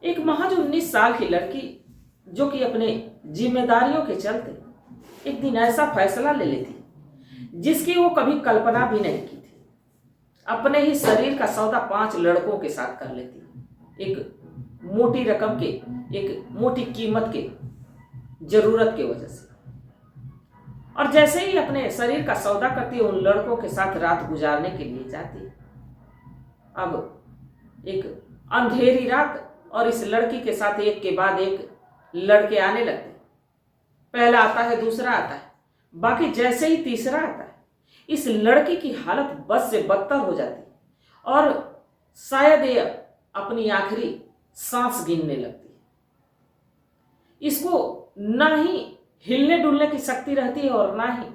एक महज 19 साल की लड़की जो कि अपने जिम्मेदारियों के चलते एक दिन ऐसा फैसला ले लेती जिसकी वो कभी कल्पना भी नहीं की थी। अपने ही शरीर का सौदा 5 लड़कों के साथ कर लेती, एक मोटी रकम के, एक मोटी कीमत के जरूरत की वजह से। और जैसे ही अपने शरीर का सौदा करती, उन लड़कों के साथ रात गुजारने के लिए जाती। अब एक अंधेरी रात, और इस लड़की के साथ एक के बाद एक लड़के आने लगते। पहला आता है, दूसरा आता है, बाकी जैसे ही तीसरा आता है, इस लड़की की हालत बद से बदतर हो जाती और शायद ये अपनी आखिरी सांस गिनने लगती। इसको ना ही हिलने डुलने की शक्ति रहती है और ना ही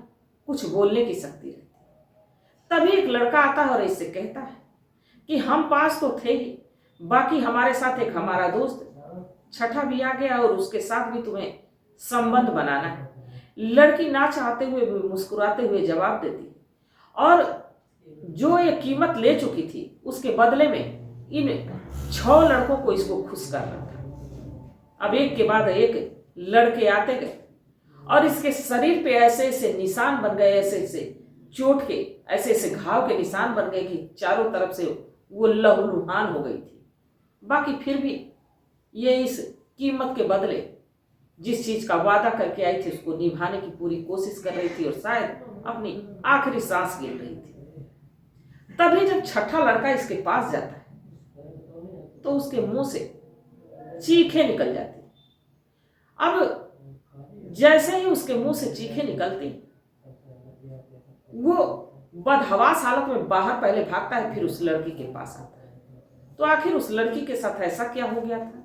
कुछ बोलने की शक्ति रहती है। तभी एक लड़का आता है और इससे कहता है कि हम 5 तो थे ही, बाकी हमारे साथ एक हमारा दोस्त छठा भी आ गया और उसके साथ भी तुम्हें संबंध बनाना है। लड़की ना चाहते हुए भी मुस्कुराते हुए जवाब देती और जो ये कीमत ले चुकी थी उसके बदले में इन 6 लड़कों को इसको खुश कर रहा था। अब एक के बाद एक लड़के आते गए और इसके शरीर पे ऐसे ऐसे निशान बन गए, ऐसे ऐसे चोट के, ऐसे ऐसे घाव के निशान बन गए कि चारों तरफ से वो लहूलुहान हो गई थी। बाकी फिर भी ये इस कीमत के बदले जिस चीज का वादा करके आई थी उसको निभाने की पूरी कोशिश कर रही थी और शायद अपनी आखिरी सांस गिन रही थी। तभी जब छठा लड़का इसके पास जाता है तो उसके मुंह से चीखें निकल जाती। अब जैसे ही उसके मुंह से चीखें निकलती, वो बदहवास हालत में बाहर पहले भागता है, फिर उस लड़की के पास आता है। तो आखिर उस लड़की के साथ ऐसा क्या हो गया था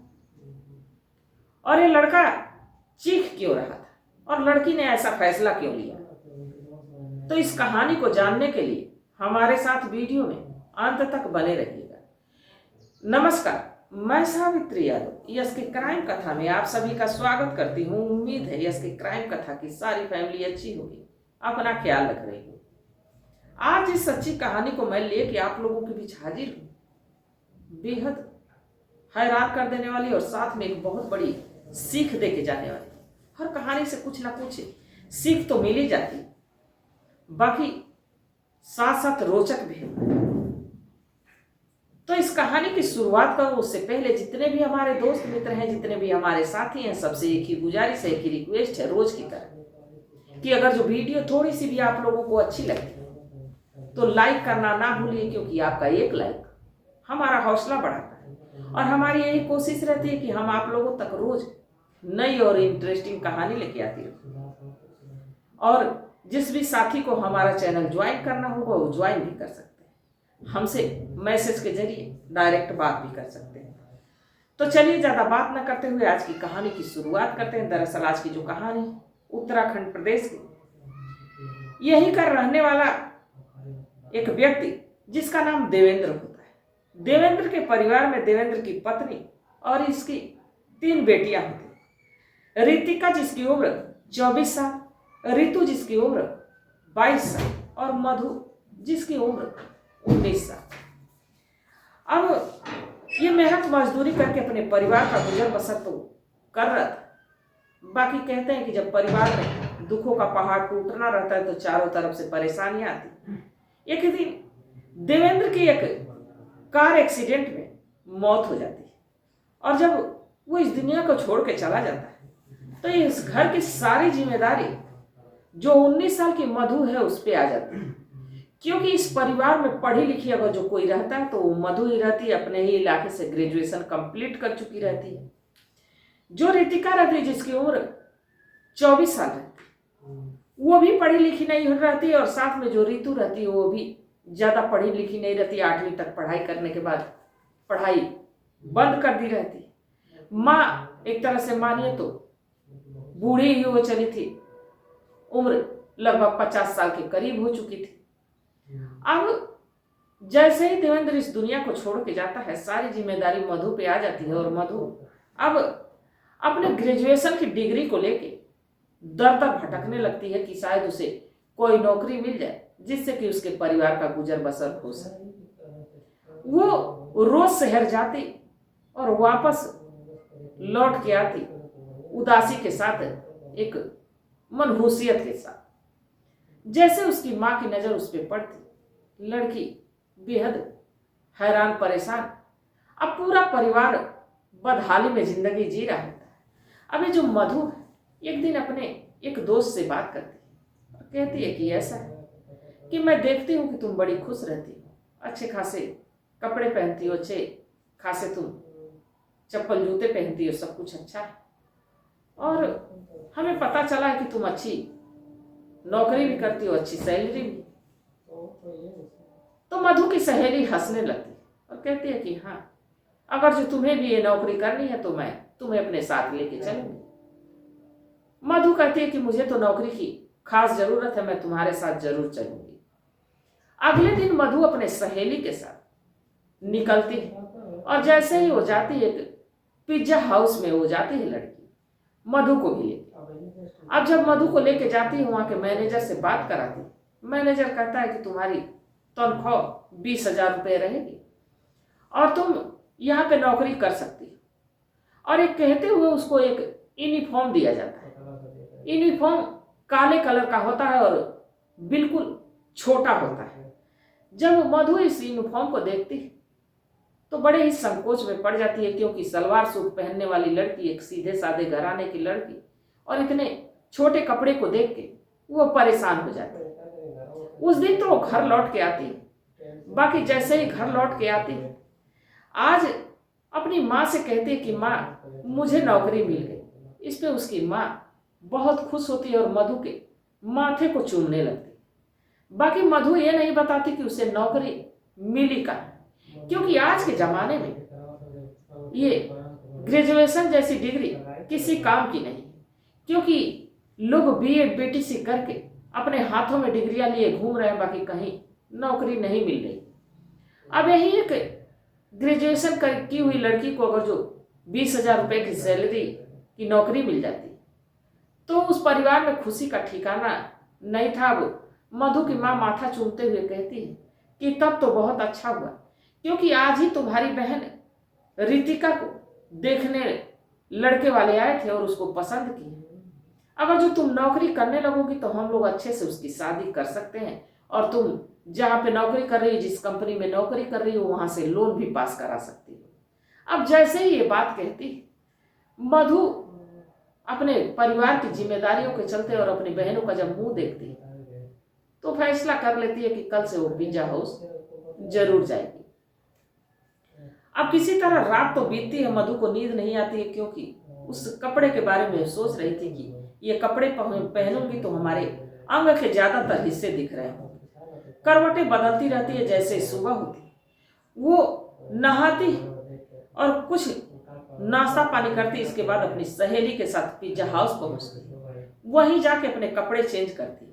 और ये लड़का चीख क्यों रहा था और लड़की ने ऐसा फैसला क्यों लिया? तो इस कहानी को जानने के लिए हमारे साथ वीडियो में अंत तक बने रहिएगा। नमस्कार, मैं सावित्री यादव यस के क्राइम कथा में आप सभी का स्वागत करती हूँ। उम्मीद है यस के क्राइम कथा की सारी फैमिली अच्छी होगी, अपना ख्याल रख रही हो। आज इस सच्ची कहानी को मैं लेके आप लोगों के बीच हाजिर हूँ। बेहद हैरान कर देने वाली और साथ में एक बहुत बड़ी सीख दे के जाने वाली। हर कहानी से कुछ ना कुछ सीख तो मिल ही जाती, बाकी साथ साथ रोचक भी है। तो इस कहानी की शुरुआत करूं उससे पहले जितने भी हमारे दोस्त मित्र हैं, जितने भी हमारे साथी हैं, सबसे एक ही गुजारिश है, एक ही रिक्वेस्ट है रोज की तरह कि अगर जो वीडियो थोड़ी सी भी आप लोगों को अच्छी लगती तो लाइक करना ना भूलिए, क्योंकि आपका एक लाइक हमारा हौसला बढ़ाता है और हमारी यही कोशिश रहती है कि हम आप लोगों तक रोज नई और इंटरेस्टिंग कहानी लेके आती रहूं। और जिस भी साथी को हमारा चैनल ज्वाइन करना होगा वो ज्वाइन भी कर सकते हैं, हमसे मैसेज के जरिए डायरेक्ट बात भी कर सकते हैं। तो चलिए ज़्यादा बात न करते हुए आज की कहानी की शुरुआत करते हैं। दरअसल आज की जो कहानी उत्तराखंड प्रदेश की यही का रहने वाला एक व्यक्ति जिसका नाम देवेंद्र होता है। देवेंद्र के परिवार में देवेंद्र की पत्नी और इसकी 3 बेटियां होती। रितिका जिसकी उम्र 24 साल, रितु जिसकी उम्र 22 साल और मधु जिसकी उम्र 19 साल। अब ये मेहनत मजदूरी करके अपने परिवार का गुजर बसर तो कर रहा था, बाकी कहते हैं कि जब परिवार में दुखों का पहाड़ टूटना रहता है तो चारों तरफ से परेशानियां आती। एक दिन देवेंद्र की एक कार एक्सीडेंट में मौत हो जाती है और जब वो इस दुनिया को छोड़ के चला जाता है तो इस घर की सारी जिम्मेदारी जो 19 साल की मधु है उस पर आ जाती है, क्योंकि इस परिवार में पढ़ी लिखी अगर जो कोई रहता है तो वो मधु ही रहती है। अपने ही इलाके से ग्रेजुएशन कंप्लीट कर चुकी रहती है। जो रितिका रहती है जिसकी उम्र 24 साल रहती, वो भी पढ़ी लिखी नहीं रहती और साथ में जो रितु रहती है वो भी ज़्यादा पढ़ी लिखी नहीं रहती। 8वीं तक पढ़ाई करने के बाद पढ़ाई बंद कर दी रहती। माँ एक तरह से मानिए तो बूढ़ी ही वो चली थी, उम्र लगभग 50 साल के करीब हो चुकी थी। अब जैसे ही देवेंद्र इस दुनिया को छोड़ के जाता है सारी जिम्मेदारी मधु पे आ जाती है और मधु अब अपने ग्रेजुएशन की डिग्री को लेके दर दर भटकने लगती है कि शायद उसे कोई नौकरी मिल जाए जिससे कि उसके परिवार का गुजर बसर हो सके। वो रोज शहर जाती और वापस लौट के आती उदासी के साथ, एक मनहूसियत के साथ। जैसे उसकी माँ की नजर उस पर पड़ती, लड़की बेहद हैरान परेशान। अब पूरा परिवार बदहाली में जिंदगी जी रहा होता है। अब ये जो मधु है, एक दिन अपने एक दोस्त से बात करती है और कहती है कि ऐसा है कि मैं देखती हूँ कि तुम बड़ी खुश रहती हो, अच्छे खासे कपड़े पहनती हो, अच्छे खासे तुम चप्पल जूते पहनती हो, सब कुछ अच्छा है, और हमें पता चला है कि तुम अच्छी नौकरी भी करती हो, अच्छी सैलरी भी। तो मधु की सहेली हंसने लगती और कहती है कि हाँ, अगर जो तुम्हें भी ये नौकरी करनी है तो मैं तुम्हें अपने साथ लेके चलूंगी। मधु कहती है कि मुझे तो नौकरी की खास जरूरत है, मैं तुम्हारे साथ जरूर चलूंगी। अगले दिन मधु अपने सहेली के साथ निकलती है और जैसे ही वो जाती है, पिज्जा हाउस में वो जाती है लड़की, मधु को भी लेती। अब जब मधु को लेके जाती है, वहां के मैनेजर से बात कराती, मैनेजर कहता है कि तुम्हारी तनख्वाह 20,000 रुपये रहेगी और तुम यहाँ पे नौकरी कर सकती हो। और एक कहते हुए उसको एक यूनिफॉर्म दिया जाता है। यूनिफॉर्म काले कलर का होता है और बिल्कुल छोटा होता है। जब मधु इस यूनिफॉर्म को देखती है तो बड़े ही संकोच में पड़ जाती है, क्योंकि सलवार सूट पहनने वाली लड़की, एक सीधे साधे घराने की लड़की, और इतने छोटे कपड़े को देख के वो परेशान हो जाती है। उस दिन तो वो घर लौट के आती है। बाकी जैसे ही घर लौट के आती है, आज अपनी माँ से कहती है कि माँ, मुझे नौकरी मिल गई। इस पे उसकी माँ बहुत खुश होती है और मधु के माथे को चूमने लगती। बाकी मधु ये नहीं बताती कि उसे नौकरी मिली कहाँ, क्योंकि आज के जमाने में ये ग्रेजुएशन जैसी डिग्री किसी काम की नहीं, क्योंकि लोग बीएड बीटीसी करके अपने हाथों में डिग्रियां लिए घूम रहे हैं, बाकी कहीं नौकरी नहीं मिल रही। अब यही एक ग्रेजुएशन की हुई लड़की को अगर जो 20,000 रुपये की सैलरी की नौकरी मिल जाती तो उस परिवार में खुशी का ठिकाना नहीं था। अब मधु की माँ माथा चूमते हुए कहती है कि तब तो बहुत अच्छा हुआ, क्योंकि आज ही तुम्हारी बहन रितिका को देखने लड़के वाले आए थे और उसको पसंद किए। अगर जो तुम नौकरी करने लगोगी तो हम लोग अच्छे से उसकी शादी कर सकते हैं, और तुम जहाँ पे नौकरी कर रही हो, जिस कंपनी में नौकरी कर रही हो, वहां से लोन भी पास करा सकती हो। अब जैसे ही ये बात कहती, मधु अपने परिवार की जिम्मेदारियों के चलते और अपनी बहनों का जब मुंह देखती तो फैसला कर लेती है कि कल से वो पिज्जा हाउस जरूर जाएगी। अब किसी तरह रात तो बीतती है, मधु को नींद नहीं आती है, क्योंकि उस कपड़े के बारे में सोच रही थी कि ये कपड़े पहनूंगी तो हमारे अंग के ज्यादातर हिस्से दिख रहे हैं। करवटें बदलती रहती है, जैसे सुबह होती वो नहाती और कुछ नाश्ता पानी करती, इसके बाद अपनी सहेली के साथ पिज्जा हाउस पहुंचती, वहीं जाके अपने कपड़े चेंज करती,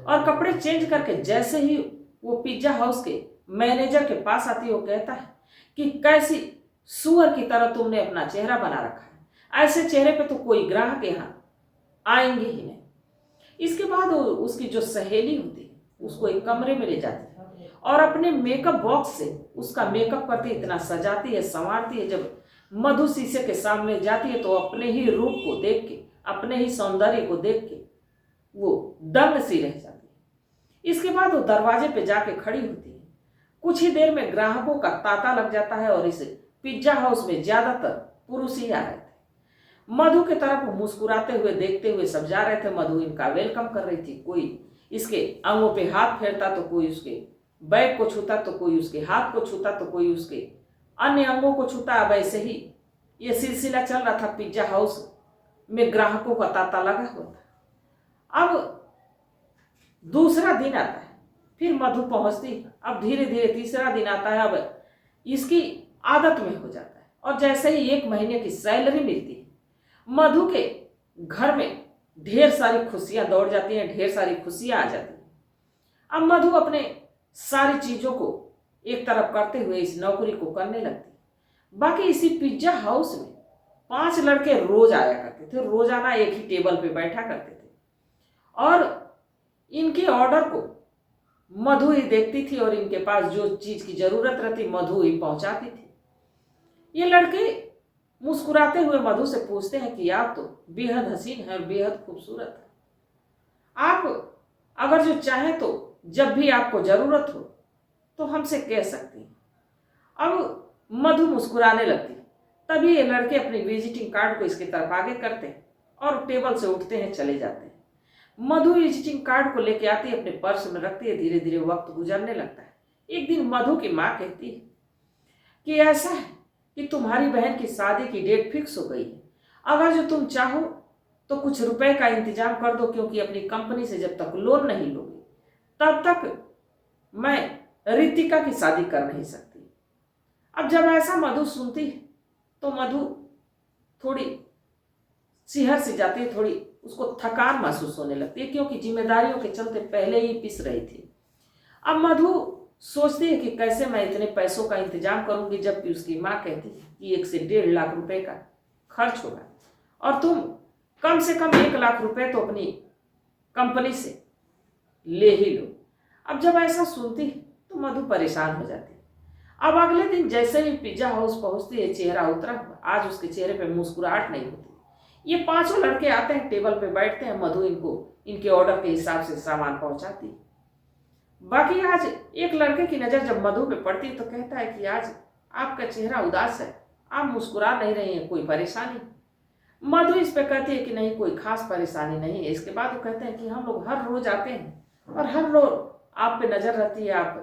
और कपड़े चेंज करके जैसे ही वो पिज्जा हाउस के मैनेजर के पास आती, वो कहता है कि कैसी सुअर की तरह तुमने अपना चेहरा बना रखा है, ऐसे चेहरे पे तो कोई ग्राहक यहाँ आएंगे ही नहीं। इसके बाद उसकी जो सहेली होती है उसको एक कमरे में ले जाती है और अपने मेकअप बॉक्स से उसका मेकअप करती, इतना सजाती है, संवारती है। जब मधु शीशे के सामने जाती है तो अपने ही रूप को देख के, अपने ही सौंदर्य को देख के वो दंग सी रह जाती है। इसके बाद वो दरवाजे पे जाके खड़ी होती है। कुछ ही देर में ग्राहकों का तांता लग जाता है और इस पिज्जा हाउस में ज्यादातर पुरुष ही आ रहे थे। मधु के तरफ मुस्कुराते हुए देखते हुए सब जा रहे थे। मधु इनका वेलकम कर रही थी, कोई इसके अंगों पे हाथ फेरता तो कोई उसके बैग को छूता, तो कोई उसके हाथ को छूता, तो कोई उसके अन्य अंगों को छूता। अब ऐसे ही ये सिलसिला चल रहा था। पिज्जा हाउस में ग्राहकों का तांता लगा हुआ था। अब दूसरा दिन आता है, फिर मधु पहुंचती। अब धीरे धीरे तीसरा दिन आता है। अब इसकी आदत में हो जाता है और जैसे ही 1 महीने की सैलरी मिलती है, मधु के घर में ढेर सारी खुशियां दौड़ जाती हैं, ढेर सारी खुशियां आ जाती हैं। अब मधु अपने सारी चीजों को एक तरफ करते हुए इस नौकरी को करने लगती। बाकी इसी पिज्जा हाउस में 5 लड़के रोज आया करते थे, रोजाना एक ही टेबल पे बैठा करते थे और इनके ऑर्डर को मधु ही देखती थी और इनके पास जो चीज की जरूरत रहती मधु ही पहुंचाती थी। ये लड़के मुस्कुराते हुए मधु से पूछते हैं कि आप तो बेहद हसीन है और बेहद खूबसूरत है। आप अगर जो चाहें तो जब भी आपको जरूरत हो तो हमसे कह सकती हैं। अब मधु मुस्कुराने लगती। तभी ये लड़के अपनी विजिटिंग कार्ड को इसके तरफ आगे करते हैं और टेबल से उठते हैं, चले जाते हैं। मधु विजिटिंग कार्ड को लेके आती है, अपने पर्स में रखती है। धीरे धीरे वक्त गुजरने लगता है। एक दिन मधु की माँ कहती है कि ऐसा है कि तुम्हारी बहन की शादी की डेट फिक्स हो गई है। अगर जो तुम चाहो तो कुछ रुपए का इंतजाम कर दो, क्योंकि अपनी कंपनी से जब तक लोन नहीं लोगी तब तक मैं रितिका की शादी कर नहीं सकती। अब जब ऐसा मधु सुनती है तो मधु थोड़ी सिहर सी जाती है, थोड़ी उसको थकान महसूस होने लगती है, क्योंकि जिम्मेदारियों के चलते पहले ही पिस रही थी। अब मधु सोचती है कि कैसे मैं इतने पैसों का इंतजाम करूंगी, जबकि उसकी माँ कहती है कि 1 से 1.5 लाख रुपए का खर्च होगा और तुम कम से कम 1 लाख रुपए तो अपनी कंपनी से ले ही लो। अब जब ऐसा सुनती है तो मधु परेशान हो जाती है। अब अगले दिन जैसे ही पिज्जा हाउस पहुंचती है, चेहरा उतरा हुआ, आज उसके चेहरे पे मुस्कुराहट नहीं होती। ये 5 लड़के आते हैं, टेबल पे बैठते हैं। मधु इनको इनके ऑर्डर के हिसाब से सामान पहुंचाती है। बाकी आज एक लड़के की नजर जब मधु पे पड़ती तो कहता है कि आज आपका चेहरा उदास है, आप मुस्कुरा नहीं रही हैं, कोई परेशानी? मधु इस पे कहती है कि नहीं, कोई खास परेशानी नहीं है। इसके बाद वो कहते हैं कि हम लोग हर रोज आते हैं और हर रोज आप पे नजर रहती है। आप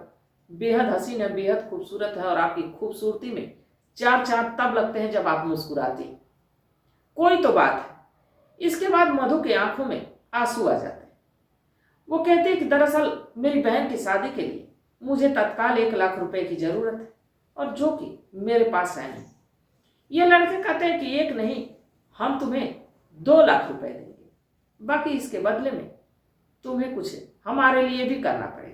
बेहद हसीन है, बेहद खूबसूरत है और आपकी खूबसूरती में 4 चांद तब लगते हैं जब आप मुस्कुराती। कोई तो बात है। इसके बाद मधु की आंखों में आंसू आ जाते हैं। वो कहती है कि दरअसल मेरी बहन की शादी के लिए मुझे तत्काल 1 लाख रुपए की जरूरत है और जो कि मेरे पास है नहीं। ये लड़के कहते हैं कि 1 नहीं, हम तुम्हें 2 लाख रुपए देंगे, बाकी इसके बदले में तुम्हें कुछ हमारे लिए भी करना पड़ेगा।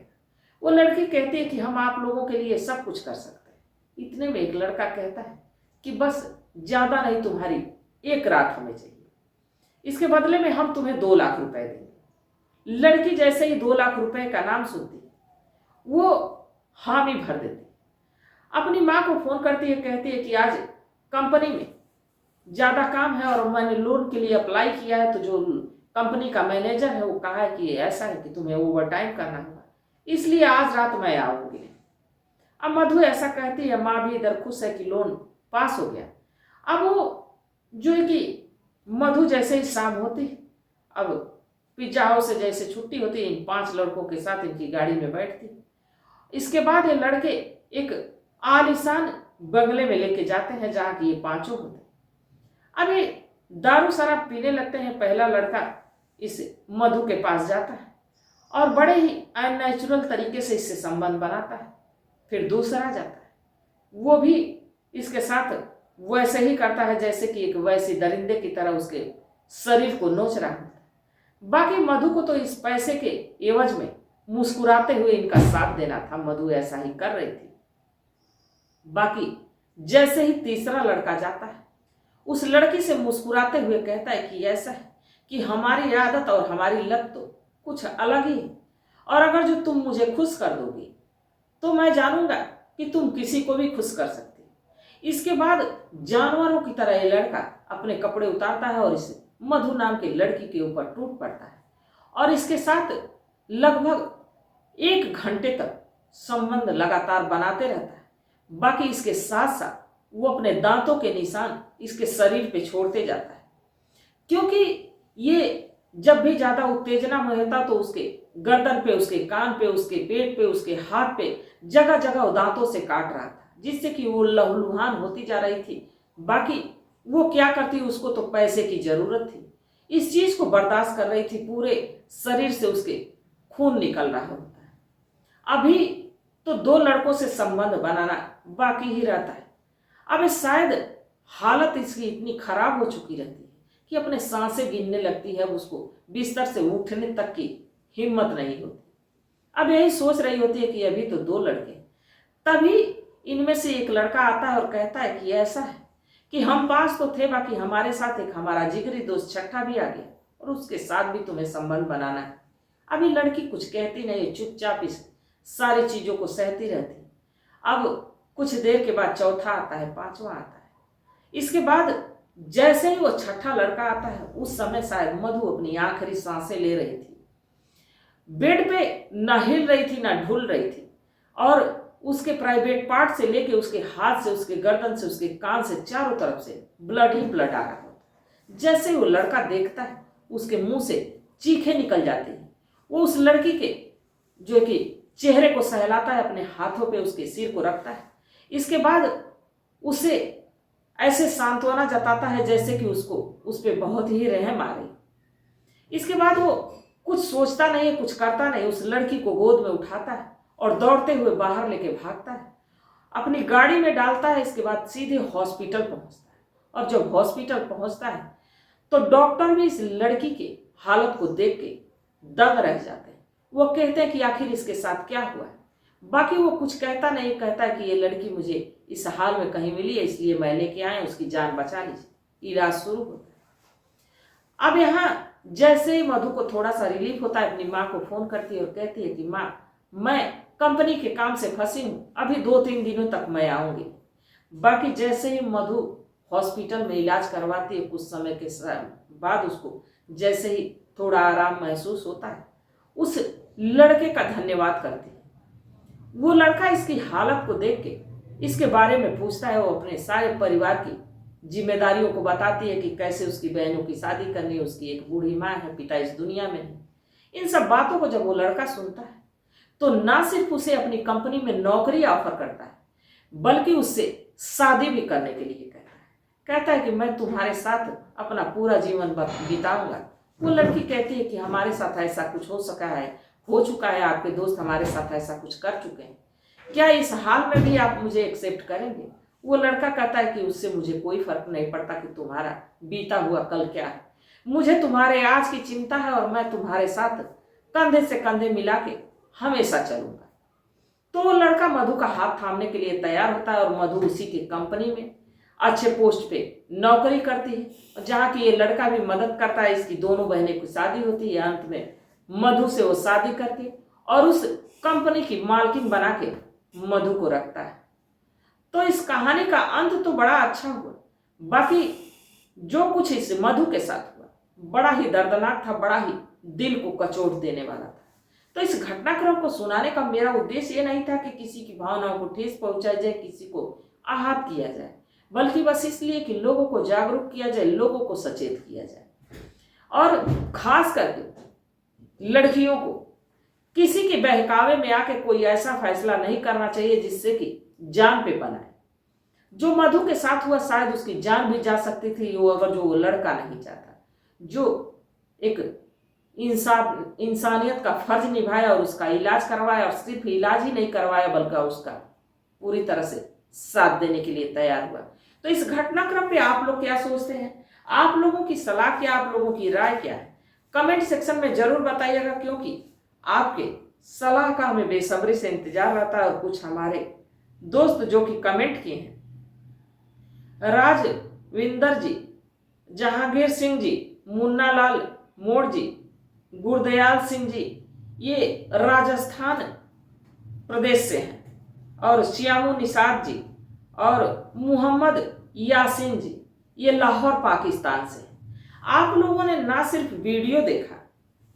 वो लड़की कहती है कि हम आप लोगों के लिए सब कुछ कर सकते हैं। इतने में एक लड़का कहता है कि बस ज्यादा नहीं, तुम्हारी 1 रात हमें चाहिए, इसके बदले में हम तुम्हें 2 लाख रुपए देंगे। लड़की जैसे ही 2 लाख रुपए का नाम सुनती है वो हामी भर देती है। अपनी माँ को फोन करती है, कहती है कि आज कंपनी में ज्यादा काम है और मैंने लोन के लिए अप्लाई किया है, तो जो कंपनी का मैनेजर है वो कहा है कि ऐसा है कि तुम्हें ओवर टाइम करना होगा, इसलिए आज रात मैं आऊंगी। अब मधु ऐसा कहती है। माँ भी इधर खुश है कि लोन पास हो गया। अब वो जो है कि मधु जैसे ही शाम होती, अब पिज्जा हाउस से जैसे छुट्टी होती, इन 5 लड़कों के साथ इनकी गाड़ी में बैठती। इसके बाद ये लड़के एक आलीशान बंगले में लेके जाते हैं जहाँ की ये 5 होते हैं। अब ये दारू शराब पीने लगते हैं। पहला लड़का इस मधु के पास जाता है और बड़े ही अननेचुरल तरीके से इससे संबंध बनाता है। फिर दूसरा जाता है, वो भी इसके साथ वैसे ही करता है जैसे कि एक वैसी दरिंदे की तरह उसके शरीर को नोच रहा है। बाकी मधु को तो इस पैसे के एवज में मुस्कुराते हुए इनका साथ देना था। मधु ऐसा ही कर रही थी। बाकी जैसे ही तीसरा लड़का जाता है, उस लड़की से मुस्कुराते हुए कहता है कि ऐसा है कि हमारी आदत और हमारी लत तो कुछ अलग ही है, और अगर जो तुम मुझे खुश कर दोगी तो मैं जानूंगा कि तुम किसी को भी खुश कर सकती। इसके बाद जानवरों की तरह ये लड़का अपने कपड़े उतारता है और इस मधु नाम के लड़की के ऊपर टूट पड़ता है और इसके साथ लगभग 1 घंटे तक संबंध लगातार बनाते रहता है। बाकी इसके साथ साथ वो अपने दांतों के निशान इसके शरीर पे छोड़ते जाता है, क्योंकि ये जब भी ज्यादा उत्तेजना में होता तो उसके गर्दन पे, उसके कान पे, उसके पेट पे, उसके हाथ पे जगह जगह दांतों से काट रहा था, जिससे कि वो लहूलुहान होती जा रही थी। बाकी वो क्या करती, उसको तो पैसे की जरूरत थी, इस चीज को बर्दाश्त कर रही थी। पूरे शरीर से उसके खून निकल रहा होता है। अभी तो 2 लड़कों से संबंध बनाना बाकी ही रहता है। अब शायद हालत इसकी इतनी खराब हो चुकी रहती है कि अपने सांसें गिनने लगती है, उसको बिस्तर से उठने तक की हिम्मत नहीं होती। अब यही सोच रही होती है कि अभी तो 2 लड़के। तभी इनमें से एक लड़का आता है और कहता है कि ऐसा है कि हम 5 तो थे, बाकी हमारे साथ एक हमारा जिगरी दोस्त छठा भी आ गया और उसके साथ भी तुम्हें संबंध बनाना है। अभी लड़की कुछ कहती नहीं, चुपचाप इस सारी चीजों को सहती रहती। अब कुछ देर के बाद चौथा आता है, 5वां आता है। इसके बाद जैसे ही वो छठा लड़का आता है, उस समय शायद मधु अपनी आखिरी सांसें ले रही थी। बेड पे न हिल रही थी न ढुल रही थी, और उसके प्राइवेट पार्ट से लेके उसके हाथ से, उसके गर्दन से, उसके कान से, चारों तरफ से ब्लड ही ब्लड आ रहा होता। जैसे वो लड़का देखता है, उसके मुंह से चीखें निकल जाती हैं। वो उस लड़की के जो कि चेहरे को सहलाता है, अपने हाथों पे उसके सिर को रखता है। इसके बाद उसे ऐसे सांत्वना जताता है जैसे कि उसको उस पर बहुत ही रहम आ रही। इसके बाद वो कुछ सोचता नहीं, कुछ करता नहीं, उस लड़की को गोद में उठाता है और दौड़ते हुए बाहर लेके भागता है, अपनी गाड़ी में डालता है। इसके बाद सीधे हॉस्पिटल पहुंचता है, और जब हॉस्पिटल पहुंचता है तो डॉक्टर भी इस लड़की के हालत को देख के दंग रह जाते हैं। वो कहते हैं कि आखिर इसके साथ क्या हुआ है। बाकी वो कुछ कहता नहीं, कहता है कि ये लड़की मुझे इस हाल में कहीं मिली है, इसलिए मैं लेके आए, उसकी जान बचा लीजिए। इलाज शुरू होता है। अब यहाँ जैसे ही मधु को थोड़ा सा रिलीफ होता है, अपनी माँ को फोन करती है और कहती है कि माँ, मैं कंपनी के काम से फंसी हूँ, अभी 2-3 दिनों तक मैं आऊंगी। बाकी जैसे ही मधु हॉस्पिटल में इलाज करवाती है, कुछ समय के बाद उसको जैसे ही थोड़ा आराम महसूस होता है, उस लड़के का धन्यवाद करती है। वो लड़का इसकी हालत को देख के इसके बारे में पूछता है। वो अपने सारे परिवार की जिम्मेदारियों को बताती है कि कैसे उसकी बहनों की शादी करनी है, उसकी एक बूढ़ी माँ है, पिता इस दुनिया में नहीं। इन सब बातों को जब वो लड़का सुनता है तो ना सिर्फ उसे अपनी कंपनी में नौकरी ऑफर करता है, बल्कि उससे शादी भी करने के लिए कहता है कि मैं तुम्हारे साथ अपना पूरा जीवन बिताऊंगा। वो लड़की कहती है कि हमारे साथ ऐसा कुछ हो चुका है, आपके दोस्त हमारे साथ ऐसा कुछ कर चुके हैं, क्या इस हाल में भी आप मुझे एक्सेप्ट करेंगे? वो लड़का कहता है कि उससे मुझे कोई फर्क नहीं पड़ता कि तुम्हारा बीता हुआ कल क्या है, मुझे तुम्हारे आज की चिंता है, और मैं तुम्हारे साथ कंधे से कंधे मिला के हमेशा चलूंगा। तो वो लड़का मधु का हाथ थामने के लिए तैयार होता है, और मधु उसी की कंपनी में अच्छे पोस्ट पे नौकरी करती है, जहाँ की ये लड़का भी मदद करता है। इसकी दोनों बहनें की शादी होती है, अंत में मधु से वो शादी करके और उस कंपनी की मालकिन बना के मधु को रखता है। तो इस कहानी का अंत तो बड़ा अच्छा हुआ, बाकी जो कुछ इस मधु के साथ हुआ बड़ा ही दर्दनाक था, बड़ा ही दिल को कचोट देने वाला था। तो इस घटनाक्रम को सुनाने का मेरा उद्देश्य ये नहीं था कि किसी की भावनाओं को ठेस पहुंचाई जाए, किसी को आहत किया जाए, बल्कि बस इसलिए कि लोगों को जागरूक किया जाए, लोगों को सचेत किया जाए, और खास करके लड़कियों को किसी के बहकावे में आके कोई ऐसा फैसला नहीं करना चाहिए जिससे कि जान पे बनाए। जो मधु के साथ हुआ शायद उसकी जान भी जा सकती थी, वो अगर जो वो लड़का नहीं चाहता, जो एक इंसानियत का फर्ज निभाया और उसका इलाज करवाया, और सिर्फ इलाज ही नहीं करवाया बल्कि उसका पूरी तरह से साथ देने के लिए तैयार हुआ। तो इस घटनाक्रम पे आप लोग क्या सोचते हैं? आप लोगों की सलाह क्या, आप लोगों की राय क्या है? कमेंट सेक्शन में जरूर बताइएगा, क्योंकि आपके सलाह का हमें बेसब्री से इंतजार रहता है। और कुछ हमारे दोस्त जो कि कमेंट किए हैं, राजविंदर जी, जहांगीर सिंह जी, मुन्ना लाल मोड़ जी, गुरदयाल सिंह जी, ये राजस्थान प्रदेश से हैं, और श्यामू निषाद जी और मोहम्मद यासीन जी, ये लाहौर पाकिस्तान से। आप लोगों ने ना सिर्फ वीडियो देखा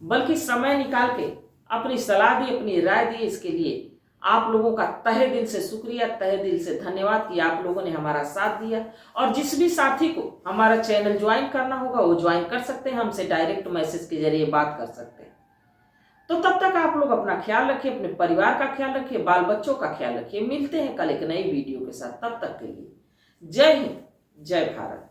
बल्कि समय निकाल के अपनी सलाह दी, अपनी राय दी। इसके लिए आप लोगों का तहे दिल से शुक्रिया, तहे दिल से धन्यवाद कि आप लोगों ने हमारा साथ दिया। और जिस भी साथी को हमारा चैनल ज्वाइन करना होगा वो ज्वाइन कर सकते हैं, हमसे डायरेक्ट मैसेज के जरिए बात कर सकते हैं। तो तब तक आप लोग अपना ख्याल रखिए, अपने परिवार का ख्याल रखिए, बाल बच्चों का ख्याल रखिए। मिलते हैं कल एक नई वीडियो के साथ, तब तक के लिए जय हिंद, जय भारत।